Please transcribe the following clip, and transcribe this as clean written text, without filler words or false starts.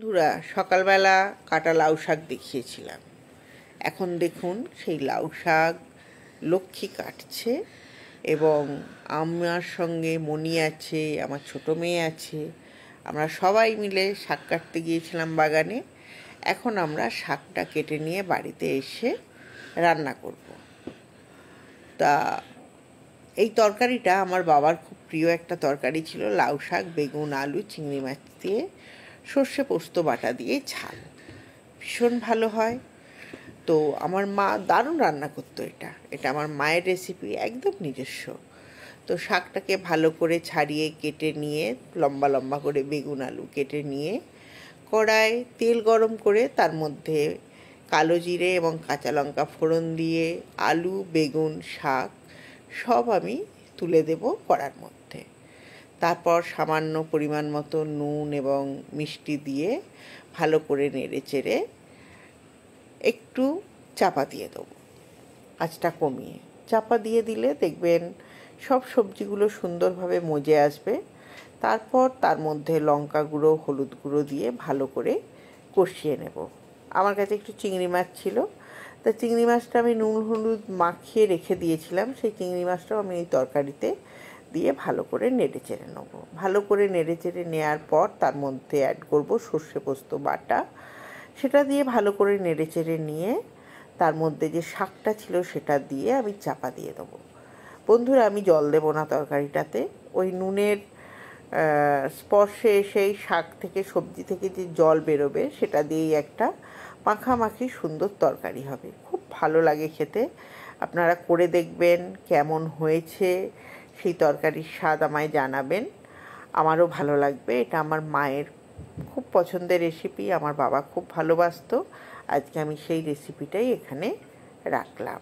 বন্ধুরা, সকালবেলা কাটা লাউ শাক দেখিয়েছিলাম। এখন দেখুন সেই লাউ শাক লক্ষ্মী কাটছে এবং আমার সঙ্গে মণি আছে, আমার ছোটো মেয়ে আছে। আমরা সবাই মিলে শাক কাটতে গিয়েছিলাম বাগানে। এখন আমরা শাকটা কেটে নিয়ে বাড়িতে এসে রান্না করব। তা এই তরকারিটা আমার বাবার খুব প্রিয় একটা তরকারি ছিল। লাউ শাক, বেগুন, আলু, চিংড়ি মাছ দিয়ে সর্ষে পোস্ত বাটা দিয়ে ঝাল, ভীষণ ভালো হয়। তো আমার মা দারুণ রান্না করতো। এটা আমার মায়ের রেসিপি, একদম নিজস্ব। তো শাকটাকে ভালো করে ছাড়িয়ে কেটে নিয়ে লম্বা লম্বা করে বেগুন আলু কেটে নিয়ে কড়ায় তেল গরম করে তার মধ্যে কালো জিরে এবং কাঁচা লঙ্কা ফোড়ন দিয়ে আলু, বেগুন, শাক সব আমি তুলে দেব কড়ার মধ্যে। তারপর সামান্য পরিমাণ মতো নুন এবং মিষ্টি দিয়ে ভালো করে নেড়ে চেড়ে একটু চাপা দিয়ে দেবো, আঁচটা কমিয়ে। চাপা দিয়ে দিলে দেখবেন সব সবজিগুলো সুন্দরভাবে মজে আসবে। তারপর তার মধ্যে লঙ্কা গুঁড়ো, হলুদ গুঁড়ো দিয়ে ভালো করে কষিয়ে নেব। আমার কাছে একটু চিংড়ি মাছ ছিল, তা চিংড়ি মাছটা আমি নুন হলুদ মাখিয়ে রেখে দিয়েছিলাম। সেই চিংড়ি মাছটাও আমি এই তরকারিতে দিয়ে ভালো করে নেড়ে চেড়ে নেবো। ভালো করে নেড়ে চেড়ে নেওয়ার পর তার মধ্যে অ্যাড করব সর্ষে পোস্ত বাটা। সেটা দিয়ে ভালো করে নেড়ে চেড়ে নিয়ে তার মধ্যে যে শাকটা ছিল সেটা দিয়ে আমি চাপা দিয়ে দেবো। বন্ধুরা, আমি জল দেব না তরকারিটাতে। ওই নুনের স্পর্শে সেই শাক থেকে, সবজি থেকে যে জল বেরোবে সেটা দিয়েই একটা মাখামাখি সুন্দর তরকারি হবে। খুব ভালো লাগে খেতে। আপনারা করে দেখবেন কেমন হয়েছে। সেই তরকারির স্বাদ আমায় জানাবেন, আমারও ভালো লাগবে। এটা আমার মায়ের খুব পছন্দের রেসিপি, আমার বাবা খুব ভালোবাসতো। আজকে আমি সেই রেসিপিটাই এখানে রাখলাম।